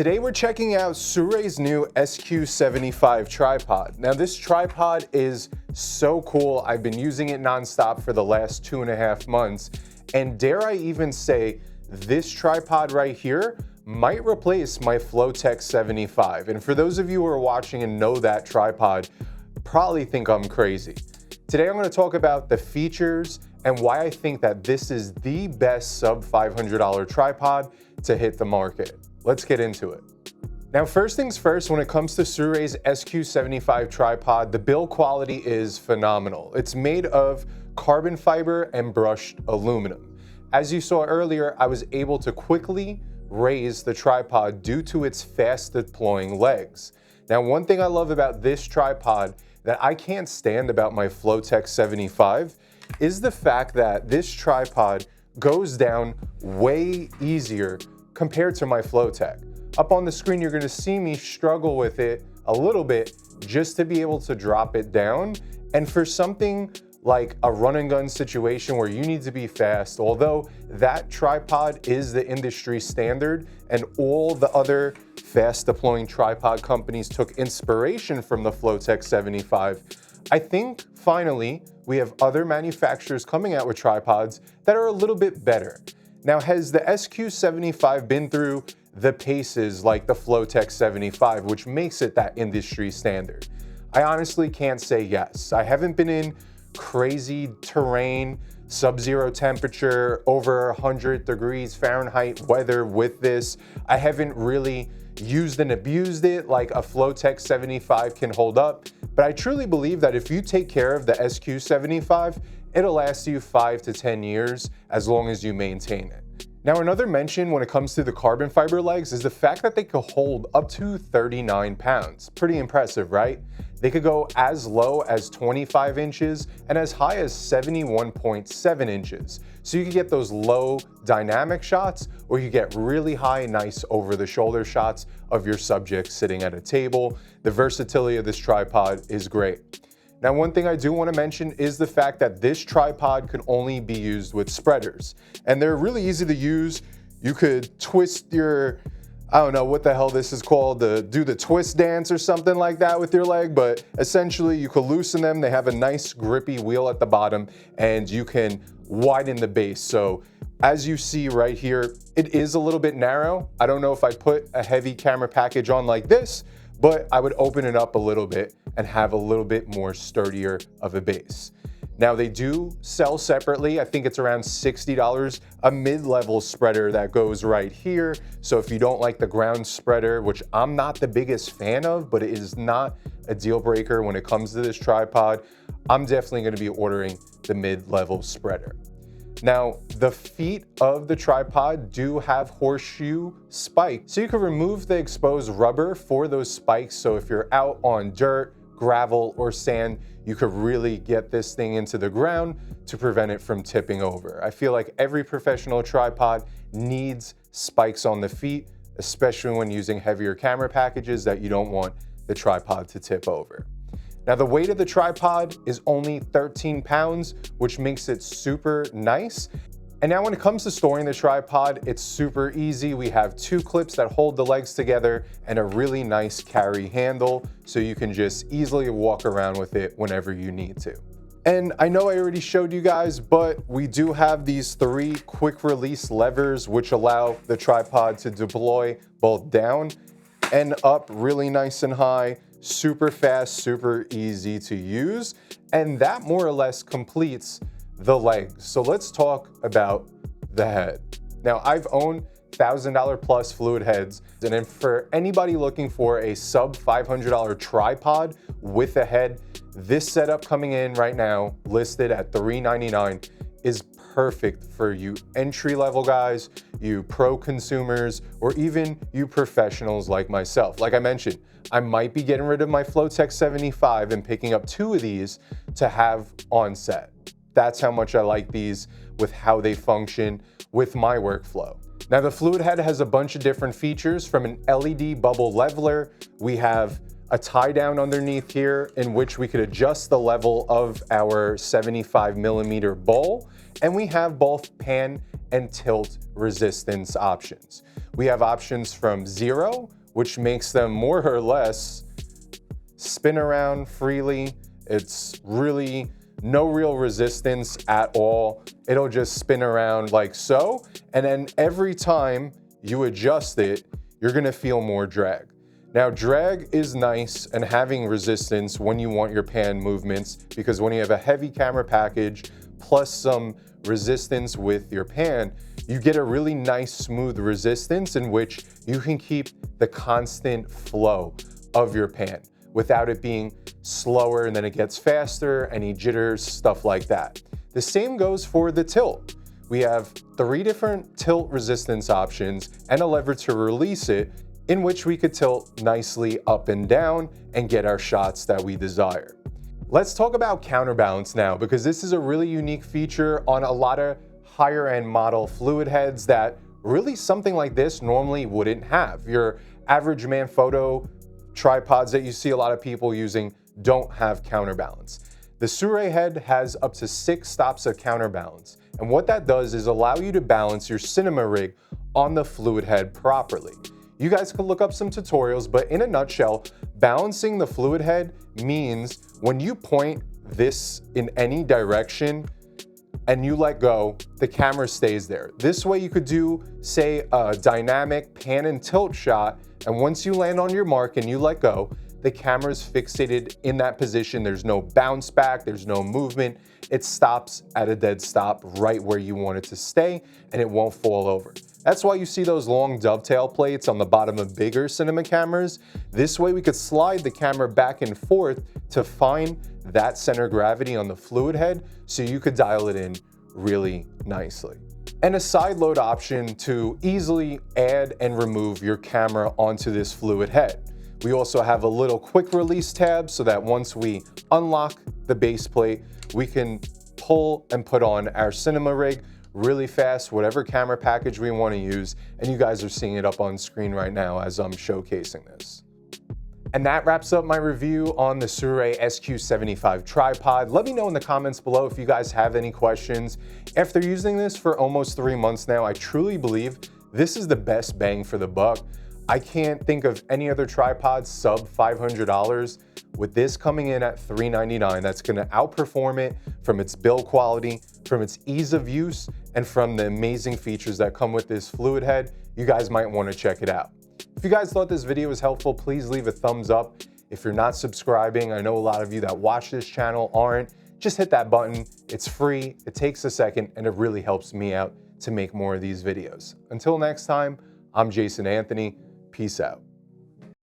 Today we're checking out Sirui's new SQ75 tripod. Now this tripod is so cool. I've been using it nonstop for the last 2.5 months. And dare I even say, this tripod right here might replace my Flowtech75. And for those of you who are watching and know that tripod, probably think I'm crazy. Today I'm going to talk about the features and why I think that this is the best sub $500 tripod to hit the market. Let's get into it. Now, first things first, when it comes to Sirui's SQ75 tripod, the build quality is phenomenal. It's made of carbon fiber and brushed aluminum. As you saw earlier, I was able to quickly raise the tripod due to its fast deploying legs. Now, one thing I love about this tripod that I can't stand about my Flowtech75 is the fact that this tripod goes down way easier compared to my Flowtech. Up on the screen, you're gonna see me struggle with it a little bit just to be able to drop it down. And for something like a run and gun situation where you need to be fast, although that tripod is the industry standard and all the other fast deploying tripod companies took inspiration from the Flowtech75, I think finally we have other manufacturers coming out with tripods that are a little bit better. Now, has the SQ75 been through the paces like the Flowtech75, which makes it that industry standard? I honestly can't say yes. I haven't been in crazy terrain, sub-zero temperature, over 100 degrees Fahrenheit weather with this. I haven't really used and abused it like a Flowtech75 can hold up, but I truly believe that if you take care of the SQ75, it'll last you 5 to 10 years as long as you maintain it. Now, another mention when it comes to the carbon fiber legs is the fact that they could hold up to 39 pounds. Pretty impressive, right? They could go as low as 25 inches and as high as 71.7 inches. So you can get those low dynamic shots, or you get really high, nice over the shoulder shots of your subject sitting at a table. The versatility of this tripod is great. Now, one thing I do want to mention is the fact that this tripod can only be used with spreaders. And they're really easy to use. You could twist your, I don't know what the hell this is called, do the twist dance or something like that with your leg, but essentially you could loosen them. They have a nice grippy wheel at the bottom and you can widen the base. So as you see right here, it is a little bit narrow. I don't know if I put a heavy camera package on like this, but I would open it up a little bit and have a little bit more sturdier of a base. Now, they do sell separately. I think it's around $60, a mid-level spreader that goes right here. So if you don't like the ground spreader, which I'm not the biggest fan of, but it is not a deal breaker when it comes to this tripod, I'm definitely gonna be ordering the mid-level spreader. Now, the feet of the tripod do have horseshoe spikes, so you can remove the exposed rubber for those spikes. So if you're out on dirt, gravel, or sand, you could really get this thing into the ground to prevent it from tipping over. I feel like every professional tripod needs spikes on the feet, especially when using heavier camera packages that you don't want the tripod to tip over. Now, the weight of the tripod is only 13 pounds, which makes it super nice. And now when it comes to storing the tripod, it's super easy. We have 2 clips that hold the legs together and a really nice carry handle, so you can just easily walk around with it whenever you need to. And I know I already showed you guys, but we do have these 3 quick release levers which allow the tripod to deploy both down and up really nice and high. Super fast, super easy to use, and that more or less completes the legs. So let's talk about the head. Now, I've owned $1,000 plus fluid heads, and then for anybody looking for a sub $500 tripod with a head, this setup coming in right now, listed at $399, is perfect for you entry-level guys, you pro consumers, or even you professionals like myself. Like I mentioned, I might be getting rid of my Flowtech75 and picking up 2 of these to have on set. That's how much I like these with how they function with my workflow. Now, the fluid head has a bunch of different features, from an LED bubble leveler. We have a tie down underneath here in which we could adjust the level of our 75mm bowl, and we have both pan and tilt resistance options. We have options from 0, which makes them more or less spin around freely. It's really no real resistance at all. It'll just spin around like so. And then every time you adjust it, you're gonna feel more drag. Now, drag is nice and having resistance when you want your pan movements, because when you have a heavy camera package plus some resistance with your pan, you get a really nice smooth resistance in which you can keep the constant flow of your pan without it being slower and then it gets faster, any jitters, stuff like that. The same goes for the tilt. We have 3 different tilt resistance options and a lever to release it, in which we could tilt nicely up and down and get our shots that we desire. Let's talk about counterbalance now, because this is a really unique feature on a lot of higher end model fluid heads that really something like this normally wouldn't have. Your average man photo tripods that you see a lot of people using don't have counterbalance. The Sirui head has up to 6 stops of counterbalance. And what that does is allow you to balance your cinema rig on the fluid head properly. You guys could look up some tutorials, but in a nutshell, balancing the fluid head means when you point this in any direction and you let go, the camera stays there. This way you could do, say, a dynamic pan and tilt shot, and once you land on your mark and you let go, the camera's fixated in that position. There's no bounce back, there's no movement. It stops at a dead stop right where you want it to stay, and it won't fall over. That's why you see those long dovetail plates on the bottom of bigger cinema cameras. This way we could slide the camera back and forth to find that center of gravity on the fluid head, so you could dial it in really nicely. And a side load option to easily add and remove your camera onto this fluid head. We also have a little quick release tab so that once we unlock the base plate, we can pull and put on our cinema rig really fast, whatever camera package we want to use, and you guys are seeing it up on screen right now as I'm showcasing this. And that wraps up my review on the Sirui SQ75 tripod. Let me know in the comments below if you guys have any questions. After using this for almost 3 months now, I truly believe this is the best bang for the buck. I can't think of any other tripod sub $500. With this coming in at $399, that's gonna outperform it from its build quality, from its ease of use, and from the amazing features that come with this fluid head. You guys might wanna check it out. If you guys thought this video was helpful, please leave a thumbs up. If you're not subscribing, I know a lot of you that watch this channel aren't, just hit that button. It's free, it takes a second, and it really helps me out to make more of these videos. Until next time, I'm Jason Anthony. Peace out.